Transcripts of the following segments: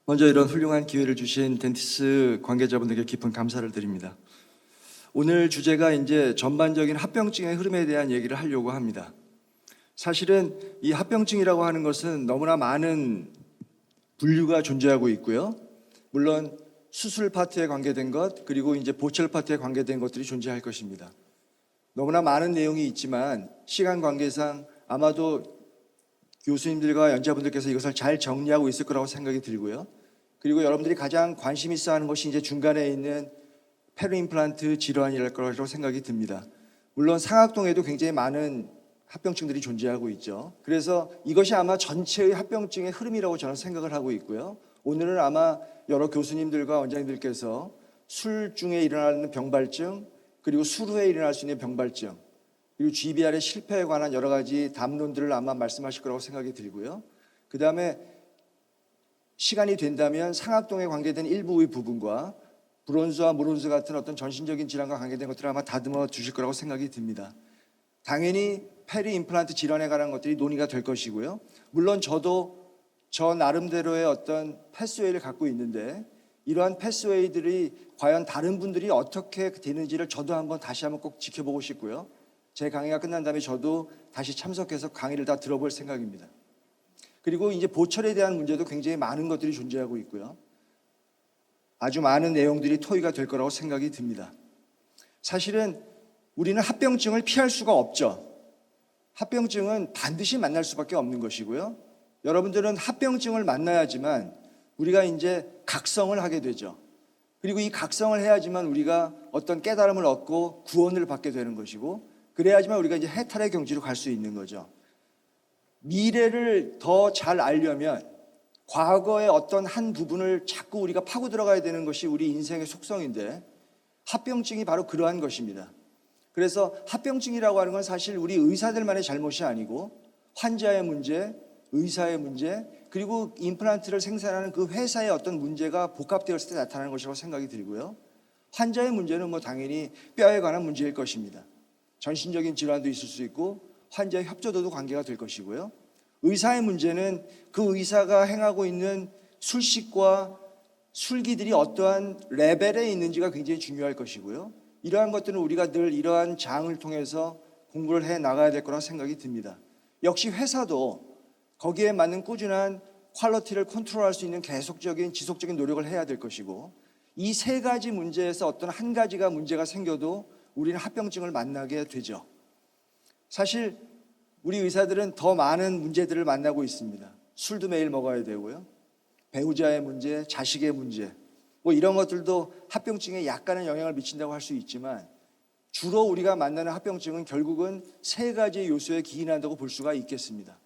먼저 이런 훌륭한 기회를 주신 덴티스 관계자분들께 깊은 감사를 드립니다. 오늘 주제가 이제 전반적인 합병증의 흐름에 대한 얘기를 하려고 합니다. 사실은 이 합병증이라고 하는 것은 너무나 많은 분류가 존재하고 있고요. 물론 수술 파트에 관계된 것, 그리고 이제 보철 파트에 관계된 것들이 존재할 것입니다. 너무나 많은 내용이 있지만 시간 관계상 아마도 교수님들과 연자분들께서 이것을 잘 정리하고 있을 거라고 생각이 들고요. 그리고 여러분들이 가장 관심 있어 하는 것이 이제 중간에 있는 페루 임플란트 질환이랄 거라고 생각이 듭니다. 물론 상악동에도 굉장히 많은 합병증들이 존재하고 있죠. 그래서 이것이 아마 전체의 합병증의 흐름이라고 저는 생각을 하고 있고요. 오늘은 아마 여러 교수님들과 원장님들께서 술 중에 일어나는 병발증, 그리고 술 후에 일어날 수 있는 병발증, 그리고 GBR의 실패에 관한 여러 가지 담론들을 아마 말씀하실 거라고 생각이 들고요. 그 다음에 시간이 된다면 상악동에 관계된 일부의 부분과 브론즈와 무론즈 같은 어떤 전신적인 질환과 관계된 것들을 아마 다듬어 주실 거라고 생각이 듭니다. 당연히 페리 임플란트 질환에 관한 것들이 논의가 될 것이고요. 물론 저도 저 나름대로의 어떤 패스웨이를 갖고 있는데 이러한 패스웨이들이 과연 다른 분들이 어떻게 되는지를 저도 다시 한번 꼭 지켜보고 싶고요. 제 강의가 끝난 다음에 저도 다시 참석해서 강의를 다 들어볼 생각입니다. 그리고 이제 보철에 대한 문제도 굉장히 많은 것들이 존재하고 있고요. 아주 많은 내용들이 토의가 될 거라고 생각이 듭니다. 사실은 우리는 합병증을 피할 수가 없죠. 합병증은 반드시 만날 수밖에 없는 것이고요. 여러분들은 합병증을 만나야지만 우리가 이제 각성을 하게 되죠. 그리고 이 각성을 해야지만 우리가 어떤 깨달음을 얻고 구원을 받게 되는 것이고, 그래야지만 우리가 이제 해탈의 경지로 갈 수 있는 거죠. 미래를 더 잘 알려면 과거의 어떤 한 부분을 자꾸 우리가 파고 들어가야 되는 것이 우리 인생의 속성인데, 합병증이 바로 그러한 것입니다. 그래서 합병증이라고 하는 건 사실 우리 의사들만의 잘못이 아니고 환자의 문제, 의사의 문제, 그리고 임플란트를 생산하는 그 회사의 어떤 문제가 복합되었을 때 나타나는 것이라고 생각이 들고요. 환자의 문제는 당연히 뼈에 관한 문제일 것입니다. 전신적인 질환도 있을 수 있고 환자의 협조도도 관계가 될 것이고요. 의사의 문제는 그 의사가 행하고 있는 술식과 술기들이 어떠한 레벨에 있는지가 굉장히 중요할 것이고요. 이러한 것들은 우리가 늘 이러한 장을 통해서 공부를 해 나가야 될 거라고 생각이 듭니다. 역시 회사도 거기에 맞는 꾸준한 퀄리티를 컨트롤할 수 있는 계속적인 지속적인 노력을 해야 될 것이고, 이 세 가지 문제에서 어떤 한 가지가 문제가 생겨도 우리는 합병증을 만나게 되죠. 사실 우리 의사들은 더 많은 문제들을 만나고 있습니다. 술도 매일 먹어야 되고요. 배우자의 문제, 자식의 문제, 이런 것들도 합병증에 약간의 영향을 미친다고 할 수 있지만, 주로 우리가 만나는 합병증은 결국은 세 가지 요소에 기인한다고 볼 수가 있겠습니다.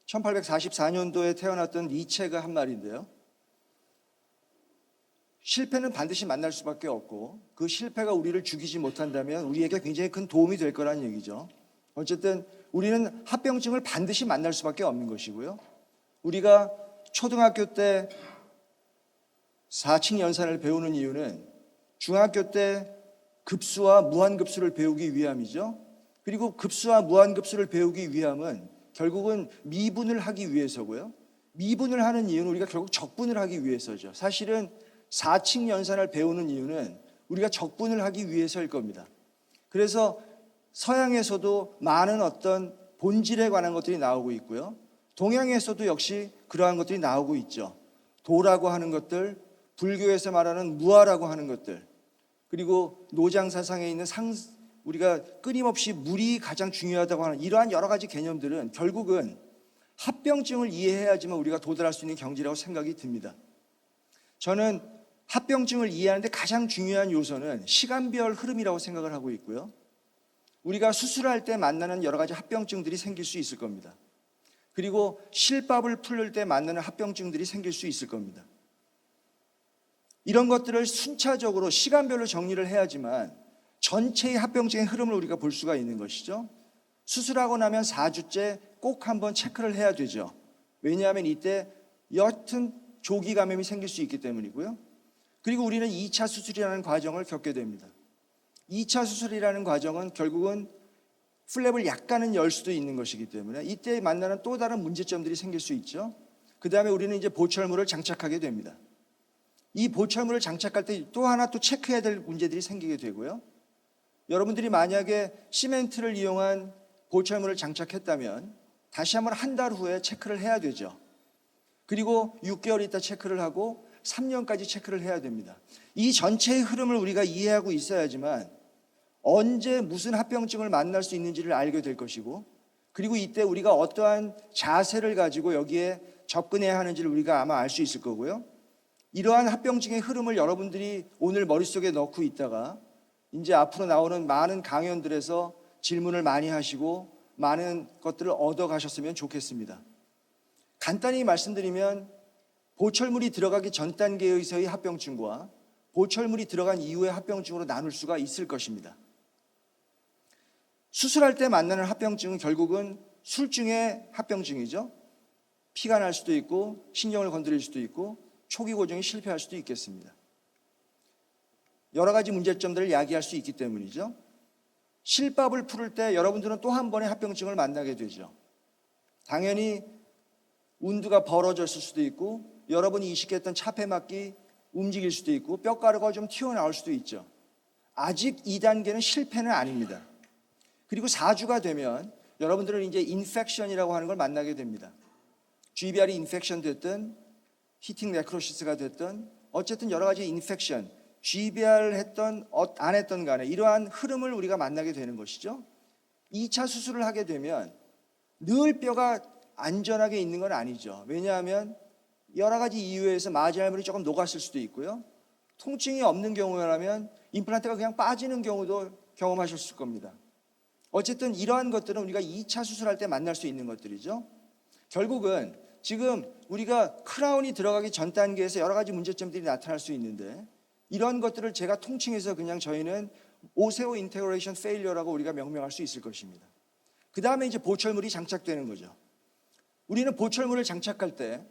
1844년도에 태어났던 니체가 한 말인데요. 실패는 반드시 만날 수밖에 없고 그 실패가 우리를 죽이지 못한다면 우리에게 굉장히 큰 도움이 될 거라는 얘기죠. 어쨌든 우리는 합병증을 반드시 만날 수밖에 없는 것이고요. 우리가 초등학교 때 4층 연산을 배우는 이유는 중학교 때 급수와 무한급수를 배우기 위함이죠. 그리고 급수와 무한급수를 배우기 위함은 결국은 미분을 하기 위해서고요. 미분을 하는 이유는 우리가 결국 적분을 하기 위해서죠. 사실은 4층 연산을 배우는 이유는 우리가 적분을 하기 위해서일 겁니다. 그래서 서양에서도 많은 어떤 본질에 관한 것들이 나오고 있고요. 동양에서도 역시 그러한 것들이 나오고 있죠. 도라고 하는 것들, 불교에서 말하는 무아라고 하는 것들, 그리고 노장사상에 있는 우리가 끊임없이 물이 가장 중요하다고 하는 이러한 여러 가지 개념들은 결국은 합병증을 이해해야지만 우리가 도달할 수 있는 경지라고 생각이 듭니다. 저는 합병증을 이해하는데 가장 중요한 요소는 시간별 흐름이라고 생각을 하고 있고요. 우리가 수술할 때 만나는 여러 가지 합병증들이 생길 수 있을 겁니다. 그리고 실밥을 풀릴 때 만나는 합병증들이 생길 수 있을 겁니다. 이런 것들을 순차적으로 시간별로 정리를 해야지만 전체의 합병증의 흐름을 우리가 볼 수가 있는 것이죠. 수술하고 나면 4주째 꼭 한번 체크를 해야 되죠. 왜냐하면 이때 옅은 조기 감염이 생길 수 있기 때문이고요. 그리고 우리는 2차 수술이라는 과정을 겪게 됩니다. 2차 수술이라는 과정은 결국은 플랩을 약간은 열 수도 있는 것이기 때문에 이때 만나는 또 다른 문제점들이 생길 수 있죠. 그 다음에 우리는 이제 보철물을 장착하게 됩니다. 이 보철물을 장착할 때 또 하나 또 체크해야 될 문제들이 생기게 되고요. 여러분들이 만약에 시멘트를 이용한 보철물을 장착했다면 다시 한번 한 달 후에 체크를 해야 되죠. 그리고 6개월 있다 체크를 하고 3년까지 체크를 해야 됩니다. 이 전체의 흐름을 우리가 이해하고 있어야지만 언제 무슨 합병증을 만날 수 있는지를 알게 될 것이고, 그리고 이때 우리가 어떠한 자세를 가지고 여기에 접근해야 하는지를 우리가 아마 알 수 있을 거고요. 이러한 합병증의 흐름을 여러분들이 오늘 머릿속에 넣고 있다가 이제 앞으로 나오는 많은 강연들에서 질문을 많이 하시고 많은 것들을 얻어 가셨으면 좋겠습니다. 간단히 말씀드리면 보철물이 들어가기 전 단계에서의 합병증과 보철물이 들어간 이후의 합병증으로 나눌 수가 있을 것입니다. 수술할 때 만나는 합병증은 결국은 술중의 합병증이죠. 피가 날 수도 있고 신경을 건드릴 수도 있고 초기 고정이 실패할 수도 있겠습니다. 여러 가지 문제점들을 야기할 수 있기 때문이죠. 실밥을 풀을 때 여러분들은 또 한 번의 합병증을 만나게 되죠. 당연히 운두가 벌어졌을 수도 있고 여러분이 이식했던 차폐막기 움직일 수도 있고 뼈가루가 좀 튀어나올 수도 있죠. 아직 2단계는 실패는 아닙니다. 그리고 4주가 되면 여러분들은 이제 인펙션이라고 하는 걸 만나게 됩니다. GBR이 인펙션 됐든 히팅 네크로시스가 됐든 어쨌든 여러 가지 인펙션, GBR을 했던 안 했던 간에 이러한 흐름을 우리가 만나게 되는 것이죠. 2차 수술을 하게 되면 늘 뼈가 안전하게 있는 건 아니죠. 왜냐하면 여러 가지 이유에서 마지알물이 조금 녹았을 수도 있고요. 통증이 없는 경우라면 임플란트가 그냥 빠지는 경우도 경험하셨을 겁니다. 어쨌든 이러한 것들은 우리가 2차 수술할 때 만날 수 있는 것들이죠. 결국은 지금 우리가 크라운이 들어가기 전 단계에서 여러 가지 문제점들이 나타날 수 있는데 이런 것들을 제가 통칭해서 그냥 저희는 오세오 인테그레이션 페일리어라고 우리가 명명할 수 있을 것입니다. 그 다음에 이제 보철물이 장착되는 거죠. 우리는 보철물을 장착할 때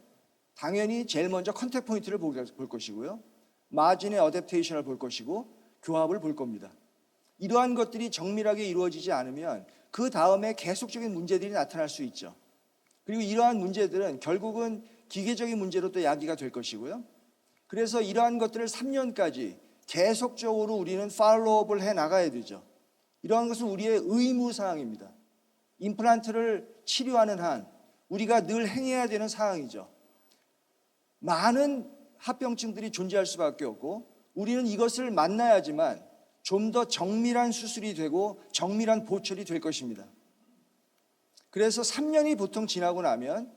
당연히 제일 먼저 컨택 포인트를 볼 것이고요. 마진의 어댑테이션을 볼 것이고 교합을 볼 겁니다. 이러한 것들이 정밀하게 이루어지지 않으면 그 다음에 계속적인 문제들이 나타날 수 있죠. 그리고 이러한 문제들은 결국은 기계적인 문제로 또 야기가 될 것이고요. 그래서 이러한 것들을 3년까지 계속적으로 우리는 팔로우업을 해 나가야 되죠. 이러한 것은 우리의 의무사항입니다. 임플란트를 치료하는 한 우리가 늘 행해야 되는 사항이죠. 많은 합병증들이 존재할 수밖에 없고 우리는 이것을 만나야지만 좀 더 정밀한 수술이 되고 정밀한 보철이 될 것입니다. 그래서 3년이 보통 지나고 나면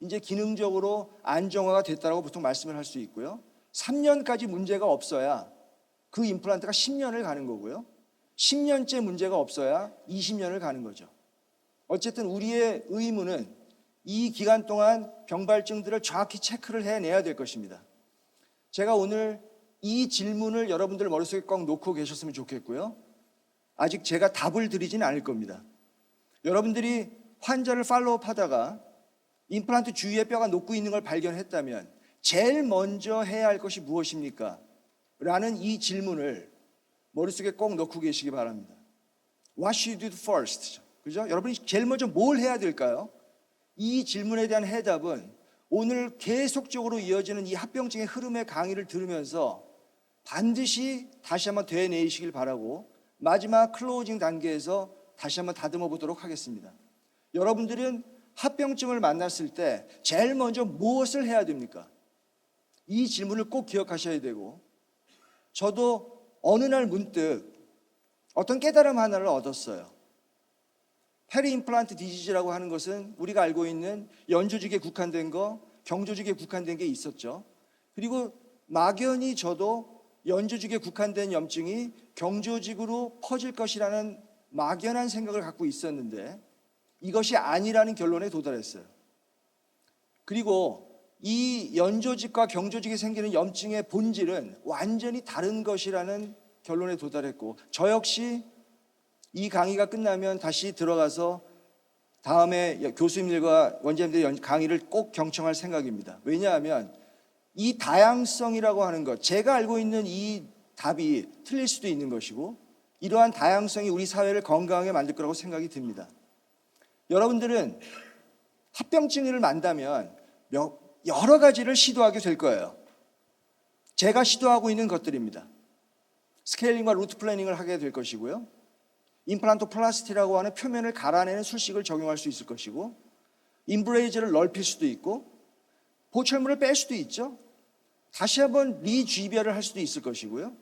이제 기능적으로 안정화가 됐다고 보통 말씀을 할 수 있고요. 3년까지 문제가 없어야 그 임플란트가 10년을 가는 거고요. 10년째 문제가 없어야 20년을 가는 거죠. 어쨌든 우리의 의무는 이 기간 동안 병발증들을 정확히 체크를 해내야 될 것입니다. 제가 오늘 이 질문을 여러분들 머릿속에 꼭 놓고 계셨으면 좋겠고요. 아직 제가 답을 드리지는 않을 겁니다. 여러분들이 환자를 팔로우업 하다가 임플란트 주위에 뼈가 녹고 있는 걸 발견했다면 제일 먼저 해야 할 것이 무엇입니까? 라는 이 질문을 머릿속에 꼭 넣고 계시기 바랍니다. What should you do first? 그죠? 여러분이 제일 먼저 뭘 해야 될까요? 이 질문에 대한 해답은 오늘 계속적으로 이어지는 이 합병증의 흐름의 강의를 들으면서 반드시 다시 한번 되뇌이시길 바라고 마지막 클로징 단계에서 다시 한번 다듬어 보도록 하겠습니다. 여러분들은 합병증을 만났을 때 제일 먼저 무엇을 해야 됩니까? 이 질문을 꼭 기억하셔야 되고 저도 어느 날 문득 어떤 깨달음 하나를 얻었어요. 페리 임플란트 디지즈라고 하는 것은 우리가 알고 있는 연조직에 국한된 거, 경조직에 국한된 게 있었죠. 그리고 막연히 저도 연조직에 국한된 염증이 경조직으로 퍼질 것이라는 막연한 생각을 갖고 있었는데 이것이 아니라는 결론에 도달했어요. 그리고 이 연조직과 경조직에 생기는 염증의 본질은 완전히 다른 것이라는 결론에 도달했고 저 역시 이 강의가 끝나면 다시 들어가서 다음에 교수님들과 원장님들의 강의를 꼭 경청할 생각입니다. 왜냐하면 이 다양성이라고 하는 것, 제가 알고 있는 이 답이 틀릴 수도 있는 것이고 이러한 다양성이 우리 사회를 건강하게 만들 거라고 생각이 듭니다. 여러분들은 합병증을 만나면 여러 가지를 시도하게 될 거예요. 제가 시도하고 있는 것들입니다. 스케일링과 루트 플래닝을 하게 될 것이고요. 임플란토플라스티라고 하는 표면을 갈아내는 술식을 적용할 수 있을 것이고, 인브레이즈를 넓힐 수도 있고, 보철물을 뺄 수도 있죠. 다시 한번 리쥐비아를 할 수도 있을 것이고요.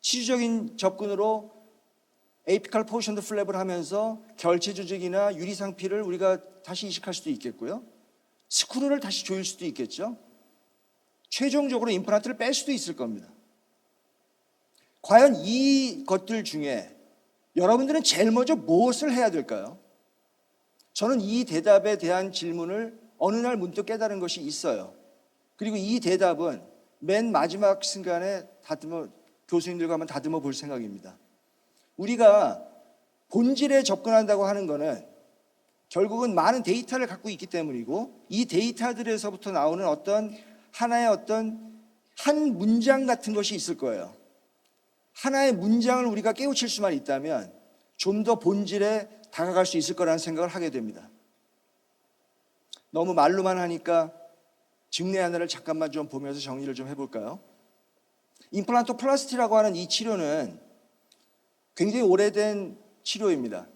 치주적인 접근으로 에이피칼 포션드 플랩을 하면서 결체 조직이나 유리상피를 우리가 다시 이식할 수도 있겠고요. 스크루를 다시 조일 수도 있겠죠. 최종적으로 임플란트를 뺄 수도 있을 겁니다. 과연 이 것들 중에 여러분들은 제일 먼저 무엇을 해야 될까요? 저는 이 대답에 대한 질문을 어느 날 문득 깨달은 것이 있어요. 그리고 이 대답은 맨 마지막 순간에 교수님들과 한번 다듬어 볼 생각입니다. 우리가 본질에 접근한다고 하는 것은 결국은 많은 데이터를 갖고 있기 때문이고, 이 데이터들에서부터 나오는 하나의 한 문장 같은 것이 있을 거예요. 하나의 문장을 우리가 깨우칠 수만 있다면 좀 더 본질에 다가갈 수 있을 거라는 생각을 하게 됩니다. 너무 말로만 하니까 증례 하나를 잠깐만 좀 보면서 정리를 좀 해볼까요? 임플란토플라스티라고 하는 이 치료는 굉장히 오래된 치료입니다.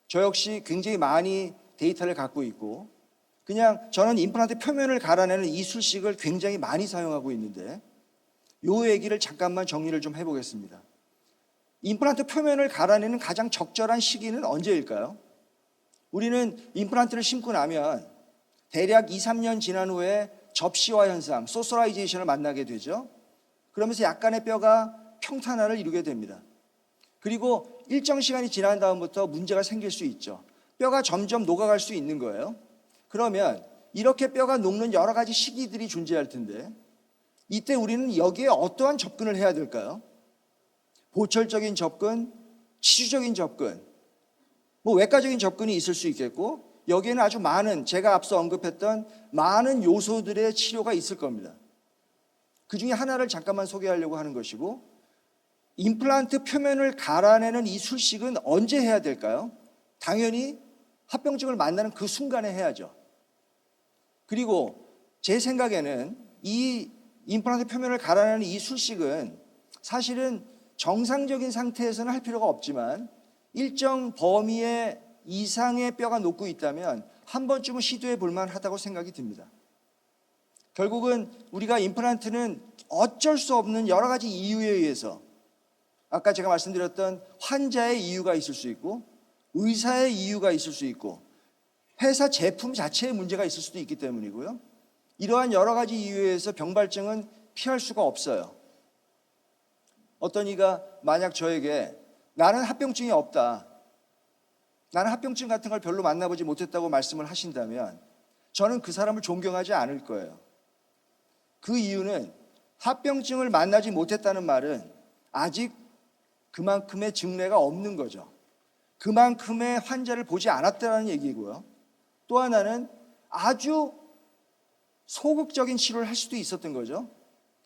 저 역시 굉장히 많이 데이터를 갖고 있고, 그냥 저는 임플란트 표면을 갈아내는 이 술식을 굉장히 많이 사용하고 있는데, 요 얘기를 잠깐만 정리를 좀 해보겠습니다. 임플란트 표면을 갈아내는 가장 적절한 시기는 언제일까요? 우리는 임플란트를 심고 나면 대략 2, 3년 지난 후에 접시화 현상, 소스라이제이션을 만나게 되죠. 그러면서 약간의 뼈가 평탄화를 이루게 됩니다. 그리고 일정 시간이 지난 다음부터 문제가 생길 수 있죠. 뼈가 점점 녹아갈 수 있는 거예요. 그러면 이렇게 뼈가 녹는 여러 가지 시기들이 존재할 텐데, 이때 우리는 여기에 어떠한 접근을 해야 될까요? 보철적인 접근, 치주적인 접근, 외과적인 접근이 있을 수 있겠고, 여기에는 아주 많은, 제가 앞서 언급했던 많은 요소들의 치료가 있을 겁니다. 그 중에 하나를 잠깐만 소개하려고 하는 것이고, 임플란트 표면을 갈아내는 이 술식은 언제 해야 될까요? 당연히 합병증을 만나는 그 순간에 해야죠. 그리고 제 생각에는 이 임플란트 표면을 갈아내는 이 술식은 사실은 정상적인 상태에서는 할 필요가 없지만, 일정 범위의 이상의 뼈가 녹고 있다면 한 번쯤은 시도해 볼 만하다고 생각이 듭니다. 결국은 우리가 임플란트는 어쩔 수 없는 여러 가지 이유에 의해서, 아까 제가 말씀드렸던 환자의 이유가 있을 수 있고, 의사의 이유가 있을 수 있고, 회사 제품 자체에 문제가 있을 수도 있기 때문이고요. 이러한 여러 가지 이유에 의해서 병발증은 피할 수가 없어요. 어떤 이가 만약 저에게 나는 합병증이 없다, 나는 합병증 같은 걸 별로 만나보지 못했다고 말씀을 하신다면 저는 그 사람을 존경하지 않을 거예요. 그 이유는 합병증을 만나지 못했다는 말은 아직 그만큼의 증례가 없는 거죠. 그만큼의 환자를 보지 않았다는 얘기고요. 또 하나는 아주 소극적인 치료를 할 수도 있었던 거죠.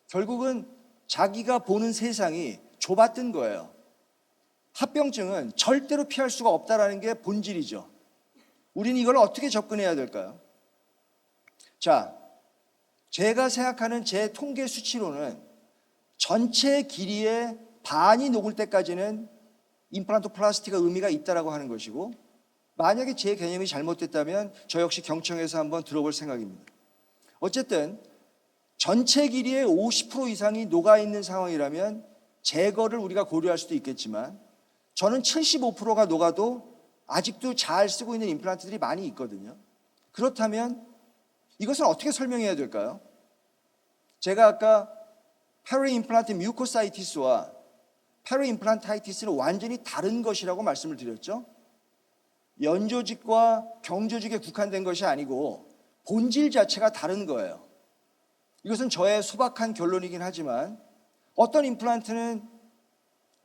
결국은 자기가 보는 세상이 좁았던 거예요. 합병증은 절대로 피할 수가 없다는 게 본질이죠. 우리는 이걸 어떻게 접근해야 될까요? 자, 제가 생각하는 제 통계 수치로는 전체 길이의 반이 녹을 때까지는 임플란토플라스티가 의미가 있다라고 하는 것이고, 만약에 제 개념이 잘못됐다면 저 역시 경청해서 한번 들어볼 생각입니다. 어쨌든 전체 길이의 50% 이상이 녹아있는 상황이라면 제거를 우리가 고려할 수도 있겠지만, 저는 75%가 녹아도 아직도 잘 쓰고 있는 임플란트들이 많이 있거든요. 그렇다면 이것을 어떻게 설명해야 될까요? 제가 아까 페리임플란트 뮤코사이티스와 페리임플란타이티스는 완전히 다른 것이라고 말씀을 드렸죠. 연조직과 경조직에 국한된 것이 아니고 본질 자체가 다른 거예요. 이것은 저의 소박한 결론이긴 하지만, 어떤 임플란트는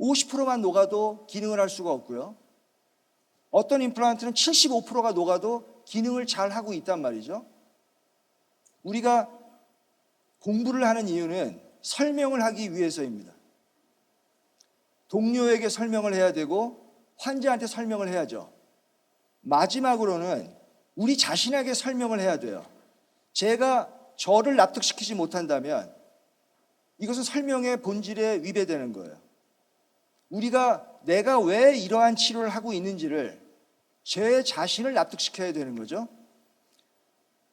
50%만 녹아도 기능을 할 수가 없고요. 어떤 임플란트는 75%가 녹아도 기능을 잘 하고 있단 말이죠. 우리가 공부를 하는 이유는 설명을 하기 위해서입니다. 동료에게 설명을 해야 되고 환자한테 설명을 해야죠. 마지막으로는 우리 자신에게 설명을 해야 돼요. 제가 저를 납득시키지 못한다면 이것은 설명의 본질에 위배되는 거예요. 내가 왜 이러한 치료를 하고 있는지를 제 자신을 납득시켜야 되는 거죠.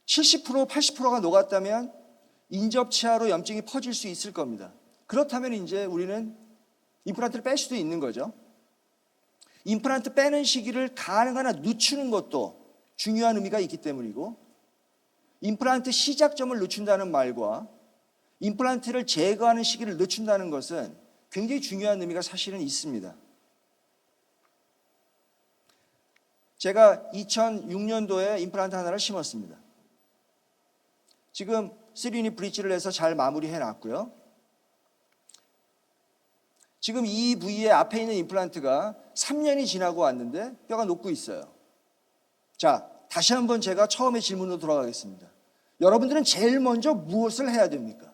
70%, 80%가 녹았다면 인접치아로 염증이 퍼질 수 있을 겁니다. 그렇다면 이제 우리는 임플란트를 뺄 수도 있는 거죠. 임플란트 빼는 시기를 가능한 한 늦추는 것도 중요한 의미가 있기 때문이고, 임플란트 시작점을 늦춘다는 말과 임플란트를 제거하는 시기를 늦춘다는 것은 굉장히 중요한 의미가 사실은 있습니다. 제가 2006년도에 임플란트 하나를 심었습니다. 지금 3유닛 브릿지를 해서 잘 마무리해 놨고요. 지금 이 부위에 앞에 있는 임플란트가 3년이 지나고 왔는데 뼈가 녹고 있어요. 자, 다시 한번 제가 처음의 질문으로 돌아가겠습니다. 여러분들은 제일 먼저 무엇을 해야 됩니까?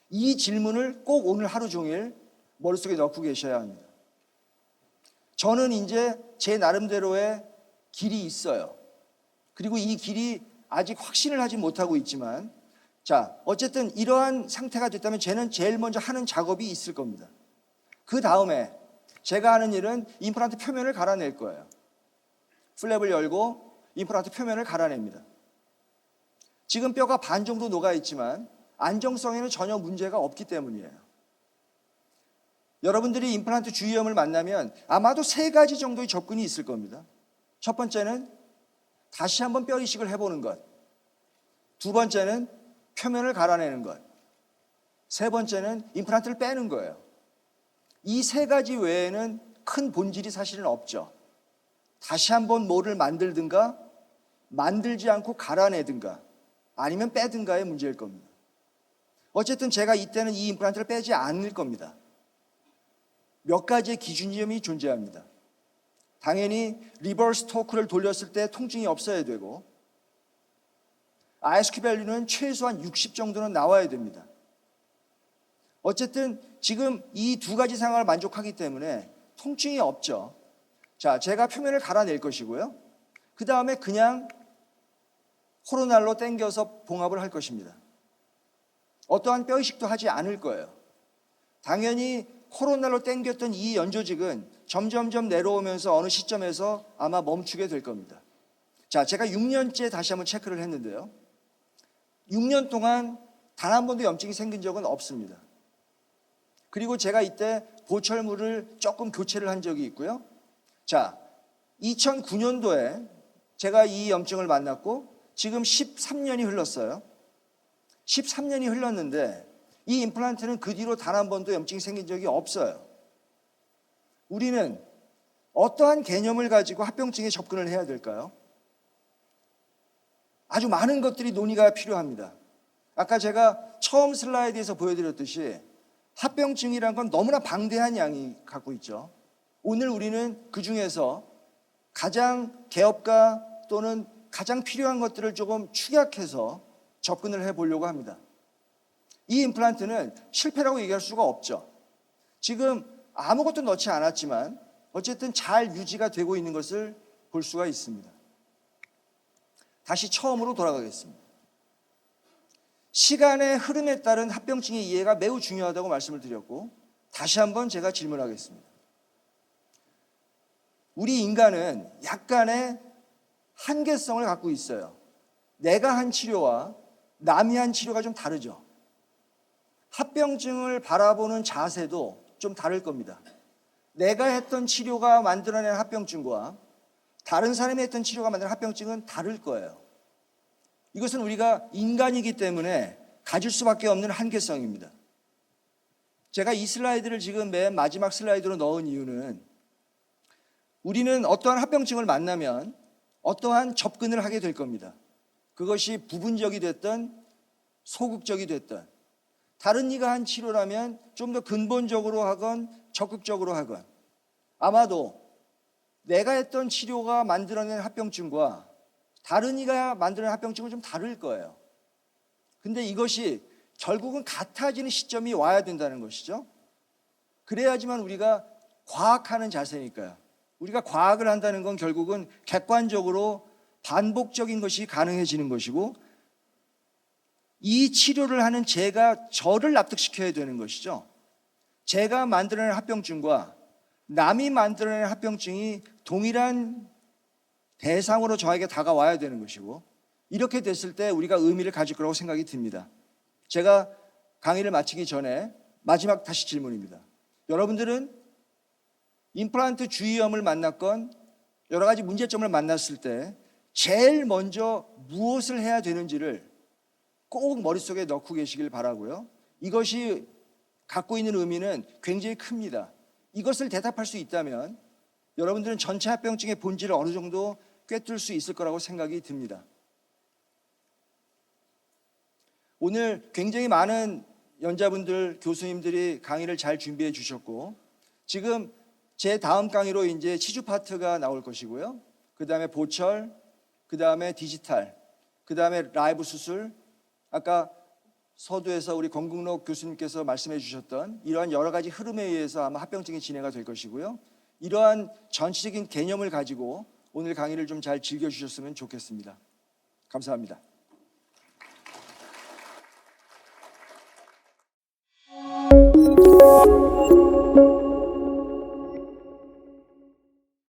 이 질문을 꼭 오늘 하루 종일 머릿속에 넣고 계셔야 합니다. 저는 이제 제 나름대로의 길이 있어요. 그리고 이 길이 아직 확신을 하지 못하고 있지만, 자, 어쨌든 이러한 상태가 됐다면 쟤는 제일 먼저 하는 작업이 있을 겁니다. 그 다음에 제가 하는 일은 임플란트 표면을 갈아낼 거예요. 플랩을 열고 임플란트 표면을 갈아냅니다. 지금 뼈가 반 정도 녹아 있지만 안정성에는 전혀 문제가 없기 때문이에요. 여러분들이 임플란트 주위염을 만나면 아마도 3가지 정도의 접근이 있을 겁니다. 첫 번째는 다시 한번 뼈 이식을 해보는 것. 두 번째는 표면을 갈아내는 것. 세 번째는 임플란트를 빼는 거예요. 이 3가지 외에는 큰 본질이 사실은 없죠. 다시 한번 뭐를 만들든가 만들지 않고 갈아내든가 아니면 빼든가의 문제일 겁니다. 어쨌든 제가 이때는 이 임플란트를 빼지 않을 겁니다. 몇 가지의 기준점이 존재합니다. 당연히 리버스 토크를 돌렸을 때 통증이 없어야 되고, ISQ 밸류는 최소한 60 정도는 나와야 됩니다. 어쨌든 지금 이 2가지 상황을 만족하기 때문에 통증이 없죠. 자, 제가 표면을 갈아낼 것이고요. 그 다음에 그냥 코로날로 당겨서 봉합을 할 것입니다. 어떠한 뼈 이식도 하지 않을 거예요. 당연히 코로날로 당겼던 이 연조직은 점점점 내려오면서 어느 시점에서 아마 멈추게 될 겁니다. 자, 제가 6년째 다시 한번 체크를 했는데요. 6년 동안 단 한 번도 염증이 생긴 적은 없습니다. 그리고 제가 이때 보철물을 조금 교체를 한 적이 있고요. 자, 2009년도에 제가 이 염증을 만났고 지금 13년이 흘렀어요. 13년이 흘렀는데 이 임플란트는 그 뒤로 단 한 번도 염증이 생긴 적이 없어요. 우리는 어떠한 개념을 가지고 합병증에 접근을 해야 될까요? 아주 많은 것들이 논의가 필요합니다. 아까 제가 처음 슬라이드에서 보여드렸듯이 합병증이란 건 너무나 방대한 양이 갖고 있죠. 오늘 우리는 그 중에서 가장 개업가 또는 가장 필요한 것들을 조금 축약해서 접근을 해보려고 합니다. 이 임플란트는 실패라고 얘기할 수가 없죠. 지금 아무것도 넣지 않았지만 어쨌든 잘 유지가 되고 있는 것을 볼 수가 있습니다. 다시 처음으로 돌아가겠습니다. 시간의 흐름에 따른 합병증의 이해가 매우 중요하다고 말씀을 드렸고, 다시 한번 제가 질문하겠습니다. 우리 인간은 약간의 한계성을 갖고 있어요. 내가 한 치료와 남이 한 치료가 좀 다르죠. 합병증을 바라보는 자세도 좀 다를 겁니다. 내가 했던 치료가 만들어낸 합병증과 다른 사람이 했던 치료가 만든 합병증은 다를 거예요. 이것은 우리가 인간이기 때문에 가질 수밖에 없는 한계성입니다. 제가 이 슬라이드를 지금 맨 마지막 슬라이드로 넣은 이유는 우리는 어떠한 합병증을 만나면 어떠한 접근을 하게 될 겁니다. 그것이 부분적이 됐든 소극적이 됐든 다른 이가 한 치료라면 좀 더 근본적으로 하건 적극적으로 하건 아마도 내가 했던 치료가 만들어낸 합병증과 다른 이가 만드는 합병증은 좀 다를 거예요. 근데 이것이 결국은 같아지는 시점이 와야 된다는 것이죠. 그래야지만 우리가 과학하는 자세니까요. 우리가 과학을 한다는 건 결국은 객관적으로 반복적인 것이 가능해지는 것이고 이 치료를 하는 제가 저를 납득시켜야 되는 것이죠. 제가 만들어낸 합병증과 남이 만들어낸 합병증이 동일한 대상으로 저에게 다가와야 되는 것이고, 이렇게 됐을 때 우리가 의미를 가질 거라고 생각이 듭니다. 제가 강의를 마치기 전에 마지막 다시 질문입니다. 여러분들은 임플란트 주위염을 만났건 여러 가지 문제점을 만났을 때 제일 먼저 무엇을 해야 되는지를 꼭 머릿속에 넣고 계시길 바라고요. 이것이 갖고 있는 의미는 굉장히 큽니다. 이것을 대답할 수 있다면 여러분들은 전체 합병증의 본질을 어느 정도 꿰뚫을 수 있을 거라고 생각이 듭니다. 오늘 굉장히 많은 연자분들, 교수님들이 강의를 잘 준비해 주셨고, 지금 제 다음 강의로 이제 치주 파트가 나올 것이고요. 그 다음에 보철, 그 다음에 디지털, 그 다음에 라이브 수술, 아까 서두에서 우리 권국록 교수님께서 말씀해 주셨던 이러한 여러 가지 흐름에 의해서 아마 합병증이 진행이 될 것이고요. 이러한 전체적인 개념을 가지고 오늘 강의를 좀 잘 즐겨주셨으면 좋겠습니다. 감사합니다.